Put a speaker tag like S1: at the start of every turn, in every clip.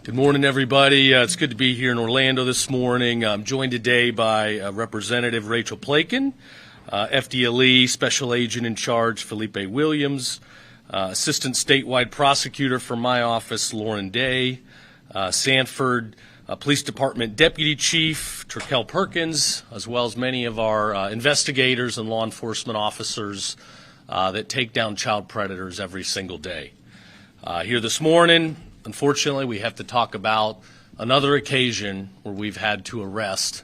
S1: Good morning, everybody. It's good to be here in Orlando this morning. I'm joined today by Representative Rachel Plakin, FDLE Special Agent in Charge Felipe Williams, Assistant Statewide Prosecutor from my office Lauren Day, Sanford Police Department Deputy Chief Traquel Perkins, as well as many of our investigators and law enforcement officers that take down child predators every single day. Here this morning, unfortunately, we have to talk about another occasion where we've had to arrest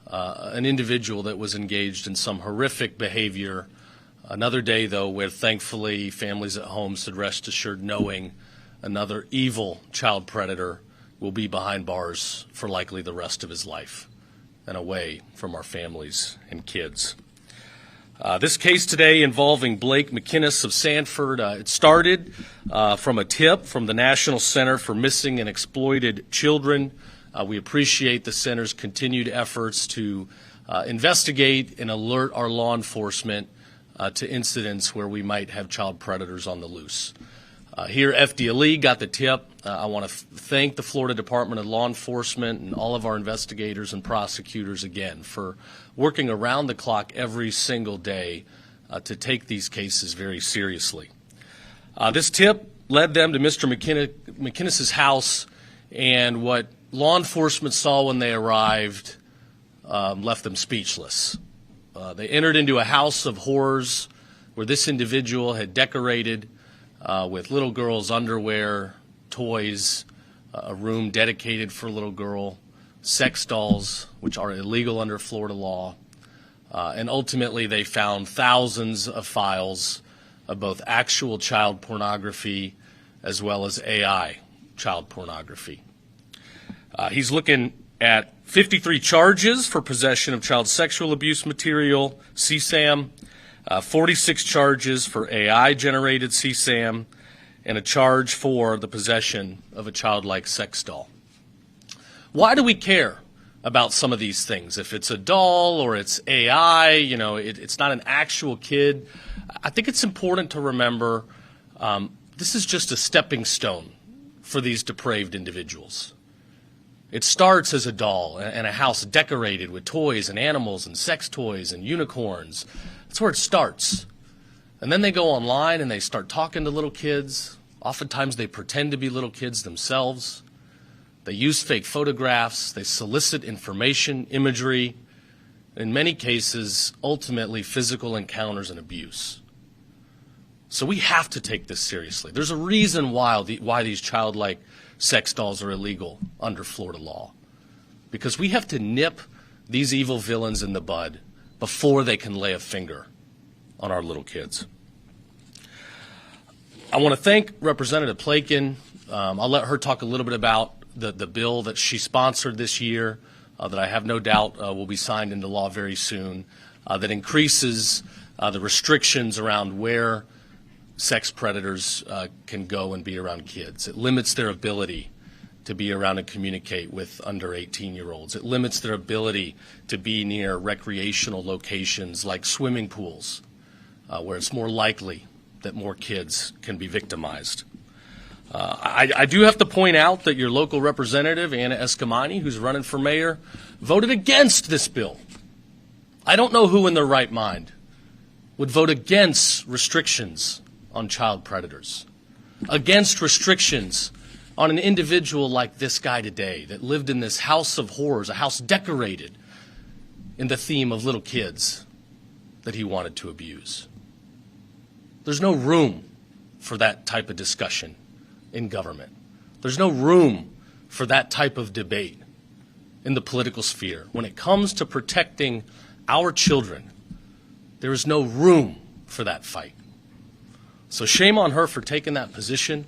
S1: an individual that was engaged in some horrific behavior. Another day, though, where thankfully families at home should rest assured knowing another evil child predator will be behind bars for likely the rest of his life and away from our families and kids. This case today involving Blake McInnes of Sanford, it started from a tip from the National Center for Missing and Exploited Children. We appreciate the center's continued efforts to investigate and alert our law enforcement to incidents where we might have child predators on the loose. Here, FDLE got the tip. I want to thank the Florida Department of Law Enforcement and all of our investigators and prosecutors again for working around the clock every single day to take these cases very seriously. This tip led them to Mr. McInnes' house, and what law enforcement saw when they arrived left them speechless. They entered into a house of horrors where this individual had decorated with little girls' underwear, toys, a room dedicated for a little girl, sex dolls, which are illegal under Florida law, and ultimately they found thousands of files of both actual child pornography as well as AI child pornography. He's looking at 53 charges for possession of child sexual abuse material, CSAM, 46 charges for AI-generated CSAM, and a charge for the possession of a childlike sex doll. Why do we care about some of these things? If it's a doll or it's AI, it's not an actual kid. I think it's important to remember this is just a stepping stone for these depraved individuals. It starts as a doll and a house decorated with toys and animals and sex toys and unicorns. That's where it starts. And then they go online and they start talking to little kids. Oftentimes they pretend to be little kids themselves. They use fake photographs. They solicit information, imagery. In many cases, ultimately physical encounters and abuse. So we have to take this seriously. There's a reason why these childlike sex dolls are illegal under Florida law. Because we have to nip these evil villains in the bud before they can lay a finger on our little kids. I want to thank Representative Plakin. I'll let her talk a little bit about the bill that she sponsored this year that I have no doubt will be signed into law very soon, that increases the restrictions around where sex predators can go and be around kids. It limits their ability to be around and communicate with under 18-year-olds. It limits their ability to be near recreational locations like swimming pools, where it's more likely that more kids can be victimized. I do have to point out that your local representative, Anna Escamani, who's running for mayor, voted against this bill. I don't know who in their right mind would vote against restrictions on child predators, against restrictions on an individual like this guy today that lived in this house of horrors, a house decorated in the theme of little kids that he wanted to abuse. There's no room for that type of discussion in government. There's no room for that type of debate in the political sphere. When it comes to protecting our children, there is no room for that fight. So shame on her for taking that position.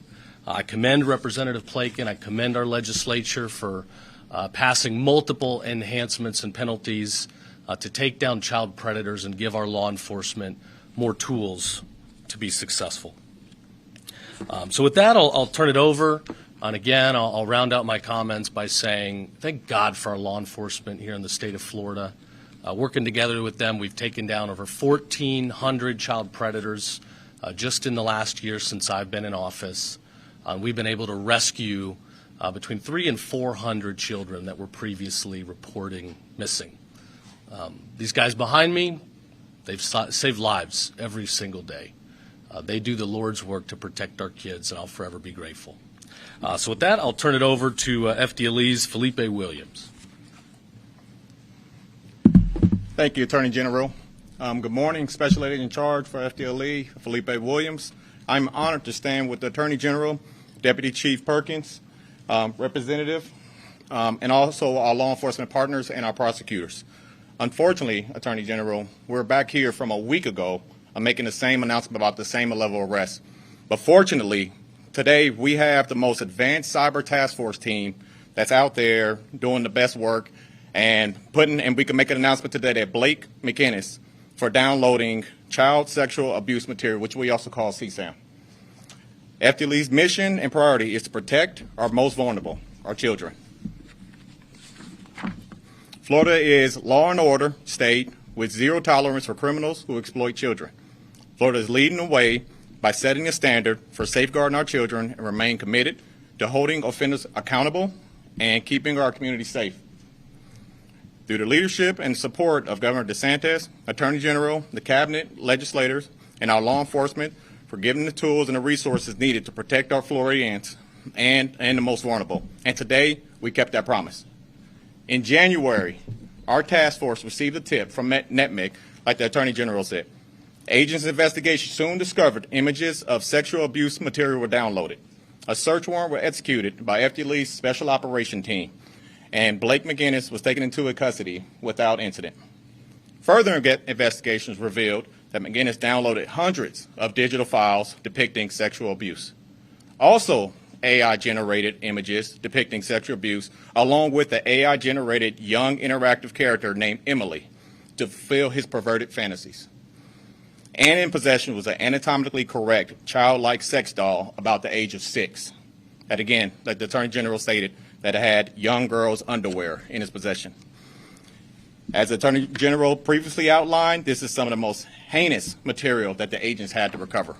S1: I commend Representative Plakin. I commend our legislature for passing multiple enhancements and penalties to take down child predators and give our law enforcement more tools to be successful. So with that, I'll turn it over. And again, I'll round out my comments by saying thank God for our law enforcement here in the state of Florida. Working together with them, we've taken down over 1,400 child predators just in the last year since I've been in office. We've been able to rescue between 300 and 400 children that were previously reporting missing. These guys behind me, they've saved lives every single day. They do the Lord's work to protect our kids, and I'll forever be grateful. So with that, I'll turn it over to FDLE's Felipe Williams.
S2: Thank you, Attorney General. Good morning, Special Agent in Charge for FDLE, Felipe Williams. I'm honored to stand with the Attorney General, Deputy Chief Perkins, Representative, and also our law enforcement partners and our prosecutors. Unfortunately, Attorney General, we're back here from a week ago making the same announcement about the same level of arrest. But fortunately, today we have the most advanced cyber task force team that's out there doing the best work and we can make an announcement today that Blake McInnes for downloading child sexual abuse material, which we also call CSAM. FDLE's mission and priority is to protect our most vulnerable, our children. Florida is law and order state with zero tolerance for criminals who exploit children. Florida is leading the way by setting a standard for safeguarding our children and remain committed to holding offenders accountable and keeping our community safe. Through the leadership and support of Governor DeSantis, Attorney General, the Cabinet, legislators, and our law enforcement for giving the tools and the resources needed to protect our Floridians and the most vulnerable. And today, we kept that promise. In January, our task force received a tip from NETMIC, like the Attorney General said. Agents' investigation soon discovered images of sexual abuse material were downloaded. A search warrant was executed by FDLE's Special Operation Team, and Blake McInnes was taken into custody without incident. Further investigations revealed that McInnes downloaded hundreds of digital files depicting sexual abuse. Also, AI-generated images depicting sexual abuse, along with the AI-generated young interactive character named Emily to fulfill his perverted fantasies. And in possession was an anatomically correct childlike sex doll about the age of 6. That again, like the Attorney General stated, that it had young girls' underwear in his possession. As the Attorney General previously outlined, this is some of the most heinous material that the agents had to recover.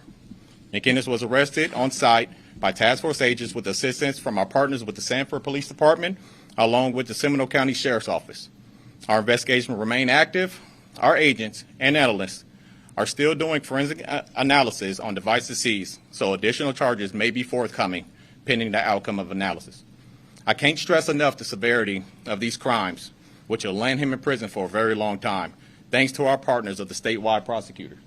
S2: McInnes was arrested on site by task force agents with assistance from our partners with the Sanford Police Department, along with the Seminole County Sheriff's Office. Our investigation will remain active. Our agents and analysts are still doing forensic analysis on devices seized, so additional charges may be forthcoming pending the outcome of analysis. I can't stress enough the severity of these crimes, which will land him in prison for a very long time, thanks to our partners of the statewide prosecutor,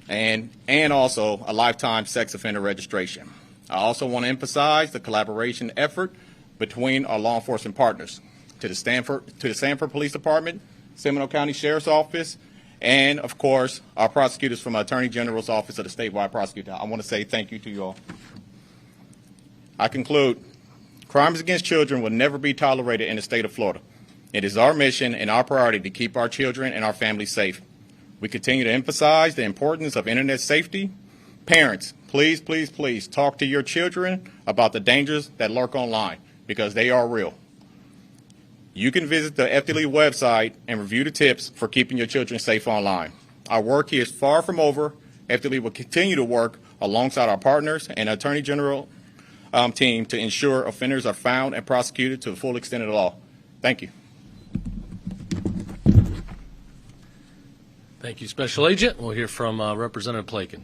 S2: and also a lifetime sex offender registration. I also want to emphasize the collaboration effort between our law enforcement partners, to the Sanford Police Department, Seminole County Sheriff's Office, and, of course, our prosecutors from the Attorney General's Office of the Statewide Prosecutor. I want to say thank you to you all. I conclude, crimes against children will never be tolerated in the state of Florida. It is our mission and our priority to keep our children and our families safe. We continue to emphasize the importance of internet safety. Parents, please, please, please talk to your children about the dangers that lurk online, because they are real. You can visit the FDLE website and review the tips for keeping your children safe online. Our work here is far from over. FDLE will continue to work alongside our partners and Attorney General team to ensure offenders are found and prosecuted to the full extent of the law. Thank you.
S1: Thank you, Special Agent. We'll hear from Representative Plakin.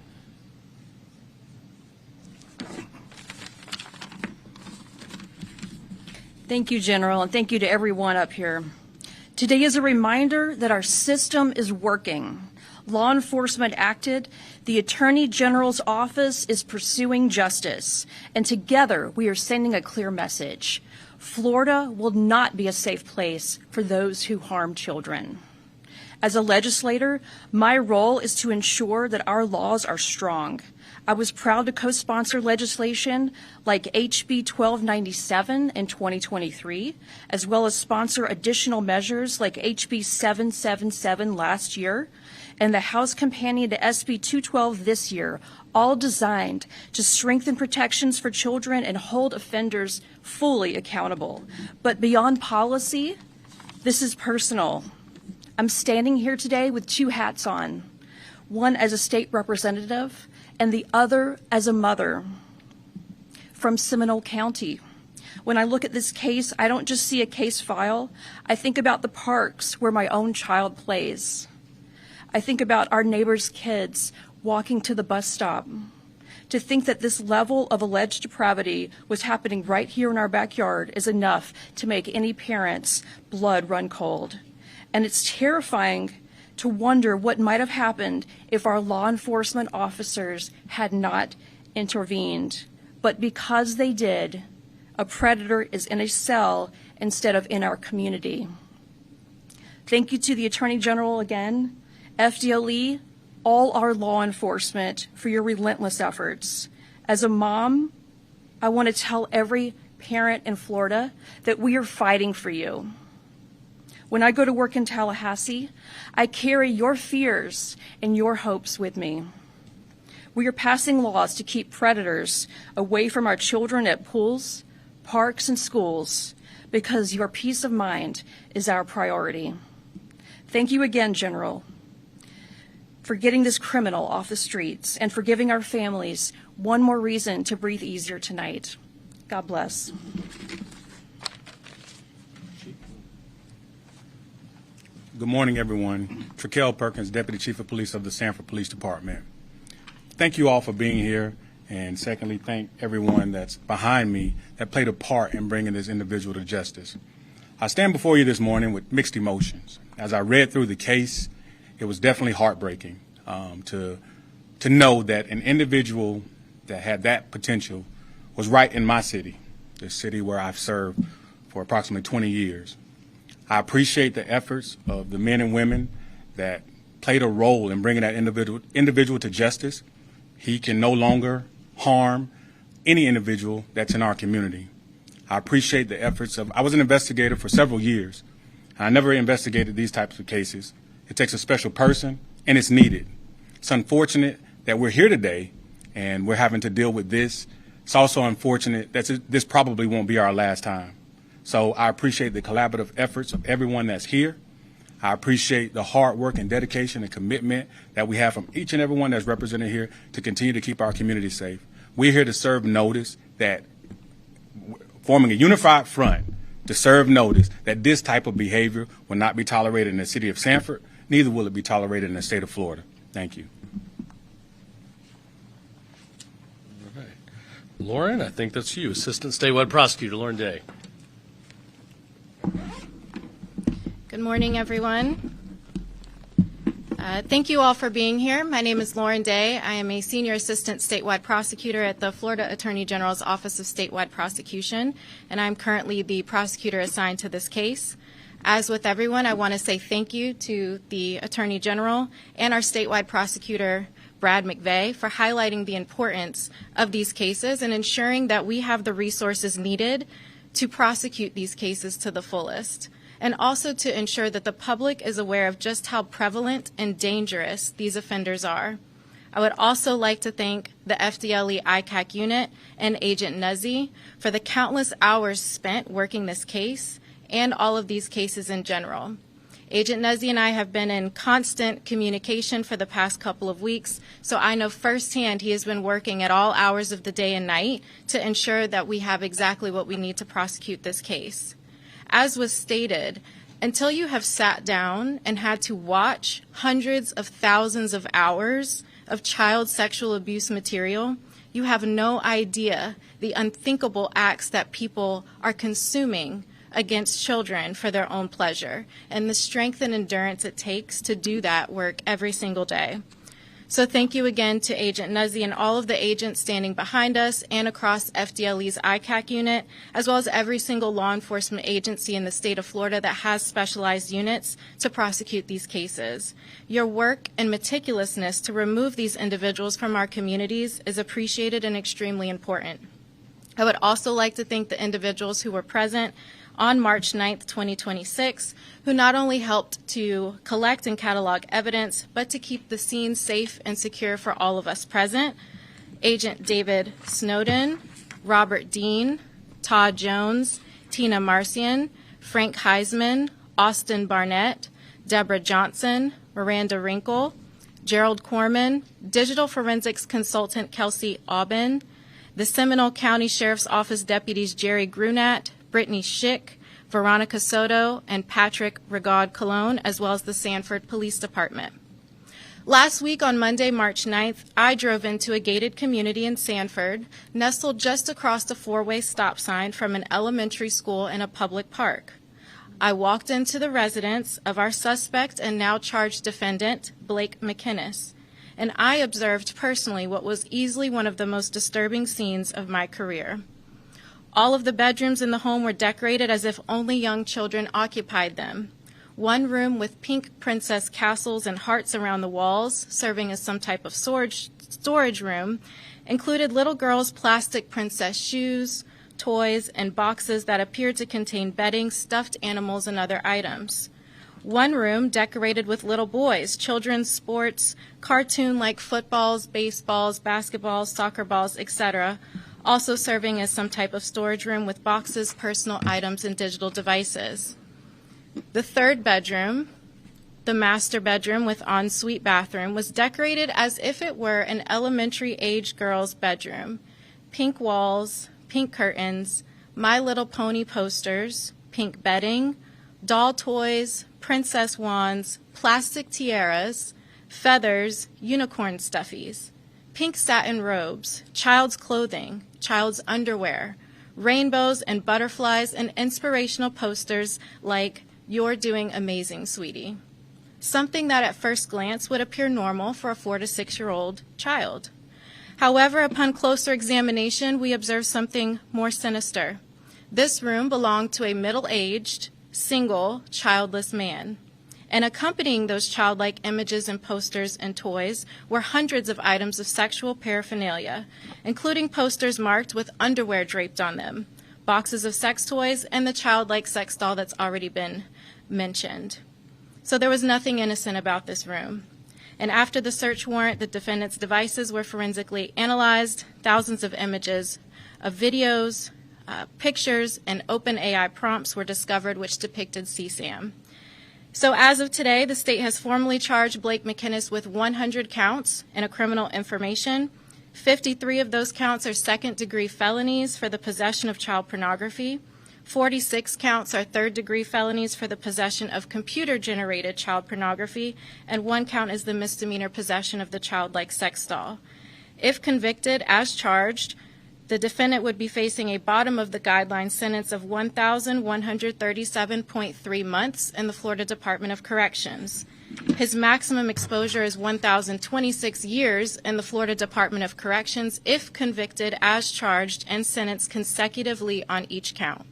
S3: Thank you, General, and thank you to everyone up here. Today is a reminder that our system is working. Law enforcement acted, the Attorney General's office is pursuing justice, and together we are sending a clear message. Florida will not be a safe place for those who harm children. As a legislator, my role is to ensure that our laws are strong. I was proud to co-sponsor legislation like HB 1297 in 2023, as well as sponsor additional measures like HB 777 last year, and the House companion to SB 212 this year, all designed to strengthen protections for children and hold offenders fully accountable. But beyond policy, this is personal. I'm standing here today with two hats on, one as a state representative and the other as a mother from Seminole County. When I look at this case, I don't just see a case file. I think about the parks where my own child plays. I think about our neighbors' kids walking to the bus stop. To think that this level of alleged depravity was happening right here in our backyard is enough to make any parent's blood run cold. And it's terrifying to wonder what might have happened if our law enforcement officers had not intervened. But because they did, a predator is in a cell instead of in our community. Thank you to the Attorney General again, FDLE, all our law enforcement for your relentless efforts. As a mom, I want to tell every parent in Florida that we are fighting for you. When I go to work in Tallahassee, I carry your fears and your hopes with me. We are passing laws to keep predators away from our children at pools, parks, and schools because your peace of mind is our priority. Thank you again, General, for getting this criminal off the streets and for giving our families one more reason to breathe easier tonight. God bless.
S4: Good morning, everyone. Traquel Perkins, Deputy Chief of Police of the Sanford Police Department. Thank you all for being here, and secondly, thank everyone that's behind me that played a part in bringing this individual to justice. I stand before you this morning with mixed emotions. As I read through the case, it was definitely heartbreaking to know that an individual that had that potential was right in my city, the city where I've served for approximately 20 years. I appreciate the efforts of the men and women that played a role in bringing that individual to justice. He can no longer harm any individual that's in our community. I appreciate the efforts of, I was an investigator for several years. I never investigated these types of cases. It takes a special person, and it's needed. It's unfortunate that we're here today and we're having to deal with this. It's also unfortunate that this probably won't be our last time. So I appreciate the collaborative efforts of everyone that's here. I appreciate the hard work and dedication and commitment that we have from each and every one that's represented here to continue to keep our community safe. We're here to serve notice that, forming a unified front, to serve notice that this type of behavior will not be tolerated in the city of Sanford, neither will it be tolerated in the state of Florida. Thank you.
S1: All right. Lauren, I think that's you, Assistant Statewide Prosecutor Lauren Day.
S5: Good morning, everyone. Thank you all for being here. My name is Lauren Day. I am a Senior Assistant Statewide Prosecutor at the Florida Attorney General's Office of Statewide Prosecution, and I'm currently the prosecutor assigned to this case. As with everyone, I want to say thank you to the Attorney General and our statewide prosecutor, Brad McVeigh, for highlighting the importance of these cases and ensuring that we have the resources needed to prosecute these cases to the fullest, and also to ensure that the public is aware of just how prevalent and dangerous these offenders are. I would also like to thank the FDLE ICAC unit and Agent Nuzzi for the countless hours spent working this case and all of these cases in general. Agent Nuzzi and I have been in constant communication for the past couple of weeks, so I know firsthand he has been working at all hours of the day and night to ensure that we have exactly what we need to prosecute this case. As was stated, until you have sat down and had to watch hundreds of thousands of hours of child sexual abuse material, you have no idea the unthinkable acts that people are consuming against children for their own pleasure, and the strength and endurance it takes to do that work every single day. So thank you again to Agent Nuzzi and all of the agents standing behind us and across FDLE's ICAC unit, as well as every single law enforcement agency in the state of Florida that has specialized units to prosecute these cases. Your work and meticulousness to remove these individuals from our communities is appreciated and extremely important. I would also like to thank the individuals who were present on March 9th, 2026, who not only helped to collect and catalog evidence, but to keep the scene safe and secure for all of us present. Agent David Snowden, Robert Dean, Todd Jones, Tina Marcian, Frank Heisman, Austin Barnett, Deborah Johnson, Miranda Wrinkle, Gerald Corman, digital forensics consultant Kelsey Aubin, the Seminole County Sheriff's Office deputies Jerry Grunat, Brittany Schick, Veronica Soto, and Patrick Rigaud Colon, as well as the Sanford Police Department. Last week on Monday, March 9th, I drove into a gated community in Sanford, nestled just across the four-way stop sign from an elementary school and a public park. I walked into the residence of our suspect and now charged defendant, Blake McInnes, and I observed personally what was easily one of the most disturbing scenes of my career. All of the bedrooms in the home were decorated as if only young children occupied them. One room with pink princess castles and hearts around the walls, serving as some type of storage room, included little girls' plastic princess shoes, toys, and boxes that appeared to contain bedding, stuffed animals, and other items. One room decorated with little boys, children's sports, cartoon-like footballs, baseballs, basketballs, soccer balls, etc., also serving as some type of storage room with boxes, personal items, and digital devices. The third bedroom, the master bedroom with ensuite bathroom, was decorated as if it were an elementary-age girl's bedroom. Pink walls, pink curtains, My Little Pony posters, pink bedding, doll toys, princess wands, plastic tiaras, feathers, unicorn stuffies, pink satin robes, child's clothing, child's underwear, rainbows and butterflies, and inspirational posters like, "You're doing amazing, sweetie." Something that at first glance would appear normal for a 4 to 6-year-old child. However, upon closer examination, we observed something more sinister. This room belonged to a middle-aged, single, childless man. And accompanying those childlike images and posters and toys were hundreds of items of sexual paraphernalia, including posters marked with underwear draped on them, boxes of sex toys, and the childlike sex doll that's already been mentioned. So there was nothing innocent about this room. And after the search warrant, the defendant's devices were forensically analyzed, thousands of images of videos, pictures, and OpenAI prompts were discovered which depicted CSAM. So as of today, the state has formally charged Blake McInnes with 100 counts in a criminal information. 53 of those counts are second-degree felonies for the possession of child pornography. 46 counts are third-degree felonies for the possession of computer-generated child pornography, and 1 count is the misdemeanor possession of the childlike sex doll. If convicted as charged, the defendant would be facing a bottom-of-the-guideline sentence of 1,137.3 months in the Florida Department of Corrections. His maximum exposure is 1,026 years in the Florida Department of Corrections if convicted as charged and sentenced consecutively on each count.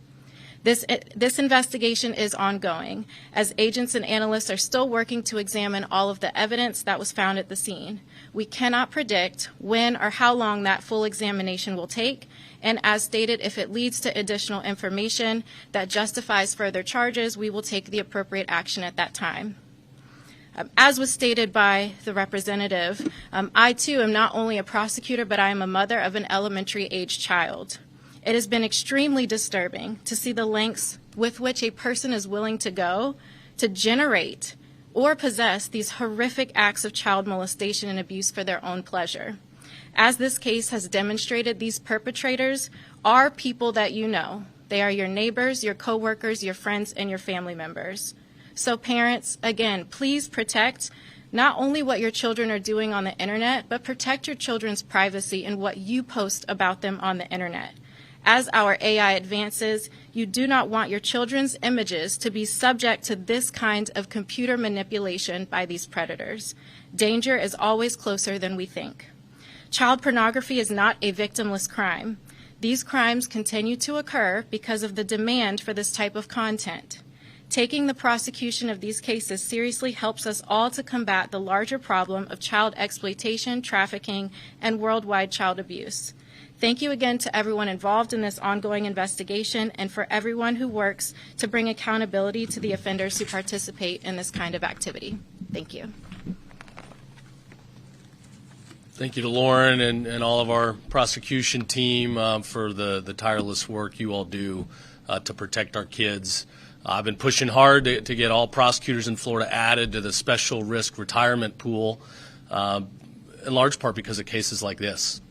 S5: This investigation is ongoing, as agents and analysts are still working to examine all of the evidence that was found at the scene. We cannot predict when or how long that full examination will take, and as stated, if it leads to additional information that justifies further charges, we will take the appropriate action at that time. As was stated by the representative, I too am not only a prosecutor, but I am a mother of an elementary-age child. It has been extremely disturbing to see the lengths with which a person is willing to go to generate or possess these horrific acts of child molestation and abuse for their own pleasure. As this case has demonstrated, these perpetrators are people that you know. They are your neighbors, your coworkers, your friends, and your family members. So parents, again, please protect not only what your children are doing on the internet, but protect your children's privacy and what you post about them on the internet. As our AI advances, you do not want your children's images to be subject to this kind of computer manipulation by these predators. Danger is always closer than we think. Child pornography is not a victimless crime. These crimes continue to occur because of the demand for this type of content. Taking the prosecution of these cases seriously helps us all to combat the larger problem of child exploitation, trafficking, and worldwide child abuse. Thank you again to everyone involved in this ongoing investigation and for everyone who works to bring accountability to the offenders who participate in this kind of activity. Thank you.
S1: Thank you to Lauren and all of our prosecution team for the tireless work you all do to protect our kids. I've been pushing hard to get all prosecutors in Florida added to the special risk retirement pool, in large part because of cases like this.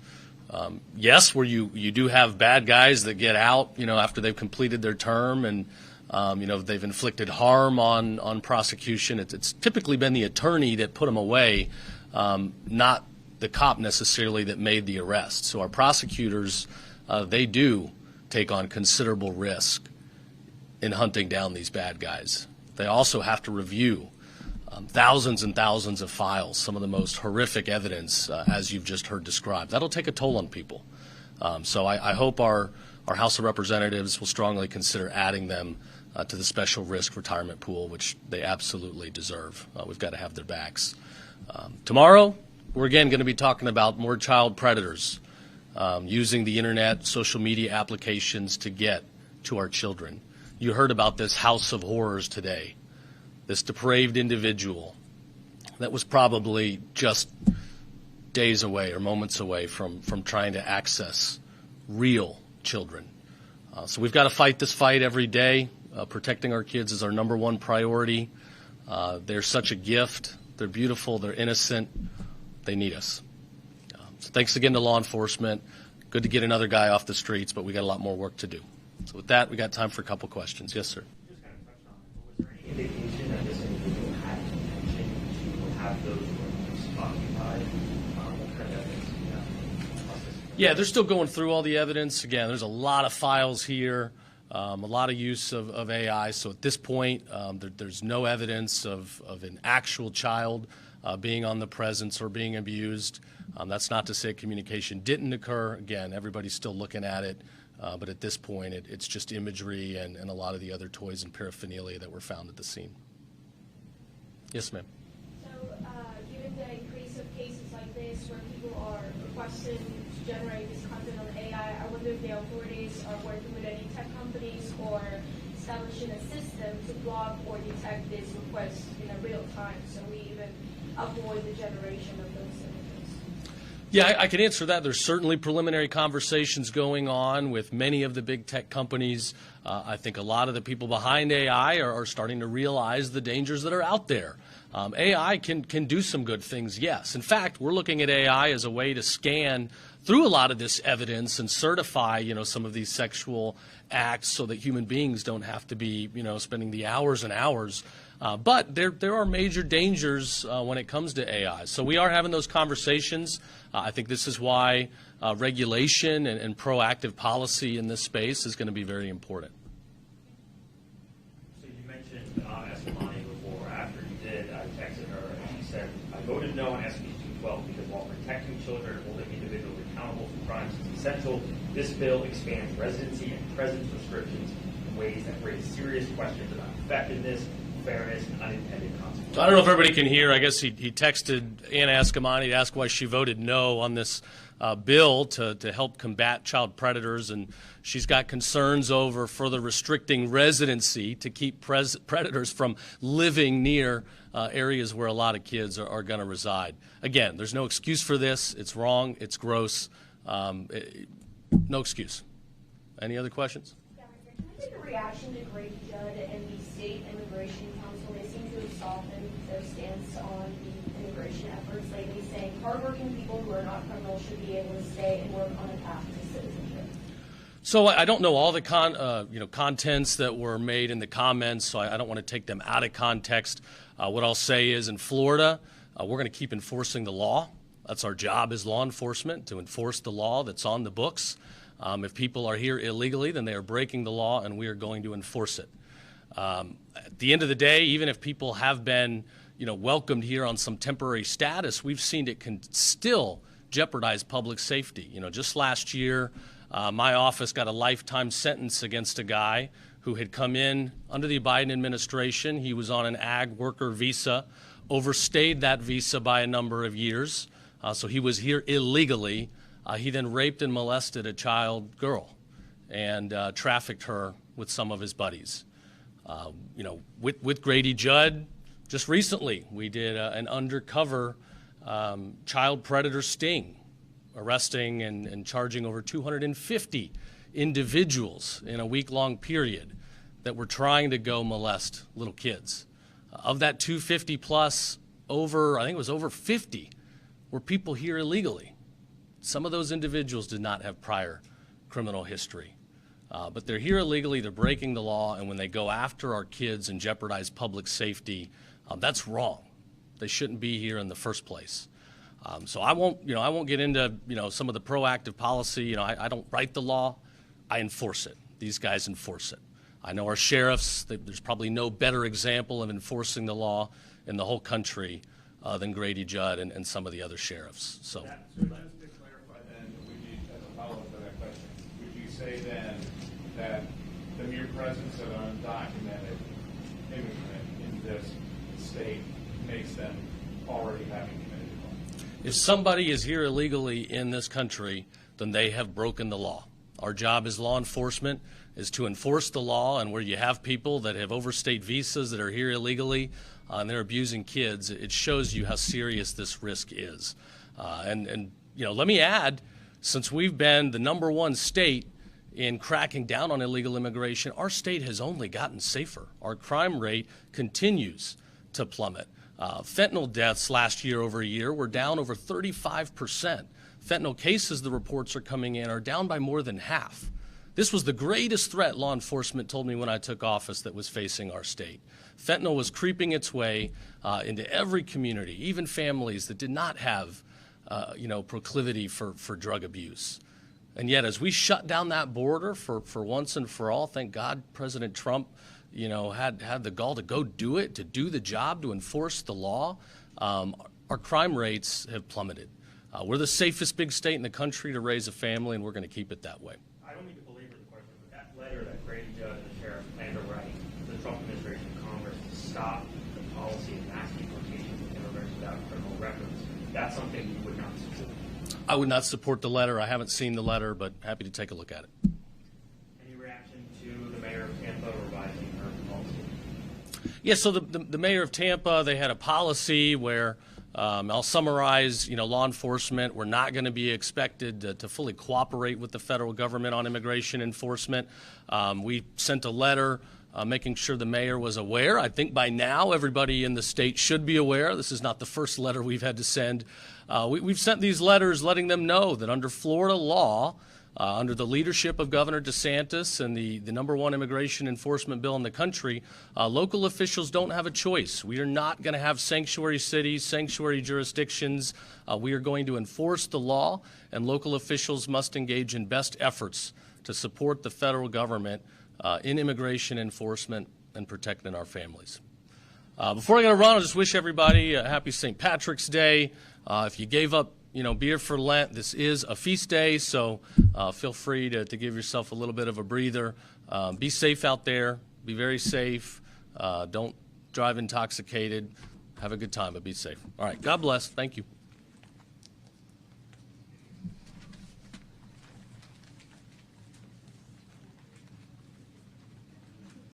S1: Yes, where you do have bad guys that get out, after they've completed their term and, they've inflicted harm on prosecution. It's typically been the attorney that put them away, not the cop necessarily that made the arrest. So our prosecutors, they do take on considerable risk in hunting down these bad guys. They also have to review thousands and thousands of files, some of the most horrific evidence, as you've just heard described. That'll take a toll on people. So I hope our House of Representatives will strongly consider adding them to the special risk retirement pool, which they absolutely deserve. We've got to have their backs. Tomorrow, we're again going to be talking about more child predators using the internet, social media applications to get to our children. You heard about this house of horrors today. This depraved individual that was probably just days away or moments away from trying to access real children. So we've got to fight this fight every day. Protecting our kids is our number one priority. They're such a gift. They're beautiful. They're innocent. They need us. So thanks again to law enforcement. Good to get another guy off the streets, but we got a lot more work to do. So with that, we got time for a couple questions. Yes, sir.
S6: Just kind of touched on it, but was there any indication that this individual had intention to have those rooms occupied? What kind of evidence do you have?
S1: Yeah, they're still going through all the evidence. Again, there's a lot of files here, a lot of use of AI. So at this point, there's no evidence of an actual child being on the presence or being abused. That's not to say communication didn't occur. Again, everybody's still looking at it. But at this point, it's just imagery and a lot of the other toys and paraphernalia that were found at the scene. Yes, ma'am.
S7: So, given the increase of cases like this where people are requesting to generate this content on AI, I wonder if the authorities are working with any tech companies or establishing a system to block or detect these requests in a real time so we even avoid the generation of those images.
S1: Yeah, I can answer that. There's certainly preliminary conversations going on with many of the big tech companies. I think a lot of the people behind AI are starting to realize the dangers that are out there. AI can do some good things, yes. In fact, we're looking at AI as a way to scan through a lot of this evidence and certify, some of these sexual acts so that human beings don't have to be, spending the hours and hours. But there are major dangers when it comes to AI. So we are having those conversations. I think this is why regulation and proactive policy in this space is going to be very important.
S6: So you mentioned Escamani before. After you did, I texted her and she said, I voted no on SB 212 because while protecting children and holding individuals accountable for crimes is essential, this bill expands residency and presence restrictions in ways that raise serious questions about effectiveness, fairness, and unintended consequences.
S1: So I don't know if everybody can hear. I guess he texted Anna Escamani to ask why she voted no on this bill to help combat child predators, and she's got concerns over further restricting residency to keep predators from living near areas where a lot of kids are going to reside. Again, there's no excuse for this. It's wrong. It's gross. No excuse. Any other questions?
S7: Can we take a reaction to Grady Judd and the State Immigration Council? They seem to have softened their stance on the immigration efforts lately, saying hardworking people who are not criminals should be able to stay and work on a path to citizenship.
S1: So I don't know all the contents that were made in the comments, so I don't want to take them out of context. What I'll say is in Florida, we're going to keep enforcing the law. That's our job as law enforcement, to enforce the law that's on the books. If people are here illegally, then they are breaking the law, and we are going to enforce it. At the end of the day, even if people have been, welcomed here on some temporary status, we've seen it can still jeopardize public safety. Just last year, my office got a lifetime sentence against a guy who had come in under the Biden administration. He was on an ag worker visa, overstayed that visa by a number of years, so he was here illegally. He then raped and molested a child girl and trafficked her with some of his buddies. With Grady Judd, just recently we did an undercover child predator sting, arresting and charging over 250 individuals in a week-long period that were trying to go molest little kids. Of that 250 plus, I think it was over 50 were people here illegally. some of those individuals did not have prior criminal history. But they're here illegally, they're breaking the law, and when they go after our kids and jeopardize public safety, that's wrong. They shouldn't be here in the first place. So I won't get into, some of the proactive policy. I don't write the law, I enforce it. These guys enforce it. I know our sheriffs, there's probably no better example of enforcing the law in the whole country than Grady Judd and some of the other sheriffs. So.
S8: Just to clarify then, as a follow-up to that question, would you say then that the mere presence of an undocumented immigrant in this state makes them already having committed a crime?
S1: If somebody is here illegally in this country, then they have broken the law. Our job as law enforcement is to enforce the law, and where you have people that have overstayed visas that are here illegally and they're abusing kids, it shows you how serious this risk is. And let me add, since we've been the #1 state in cracking down on illegal immigration, our state has only gotten safer. Our crime rate continues to plummet. Fentanyl deaths last year over year were down over 35%. Fentanyl cases, the reports are coming in, are down by more than half. This was the greatest threat law enforcement told me when I took office that was facing our state. Fentanyl was creeping its way into every community, even families that did not have proclivity for drug abuse. And yet, as we shut down that border for once and for all, thank God President Trump had the gall to go do it, to do the job, to enforce the law. Our crime rates have plummeted. We're the safest big state in the country to raise a family, and we're going to keep it that way.
S6: I don't mean to belabor the question, but that letter that Grady Judd and the sheriff plan to write to the Trump administration and Congress to stop the policy of mass deportation of immigrants without criminal records, that's something you would not support.
S1: I would not support the letter. I haven't seen the letter, but happy to take a look at it.
S6: Any reaction to the mayor of Tampa revising her policy?
S1: Yeah, so the mayor of Tampa, they had a policy where I'll summarize, law enforcement, we're not going to be expected to fully cooperate with the federal government on immigration enforcement. We sent a letter making sure the mayor was aware. I think by now everybody in the state should be aware. This is not the first letter we've had to send. We've sent these letters letting them know that under Florida law, under the leadership of Governor DeSantis and the #1 immigration enforcement bill in the country, local officials don't have a choice. We are not going to have sanctuary cities, sanctuary jurisdictions. We are going to enforce the law, and local officials must engage in best efforts to support the federal government in immigration enforcement and protecting our families. Before I get to run, I'll just wish everybody a happy St. Patrick's Day. If you gave up beer for Lent, this is a feast day, so feel free to give yourself a little bit of a breather. Be safe out there. Be very safe. Don't drive intoxicated. Have a good time, but be safe. All right. God bless. Thank you.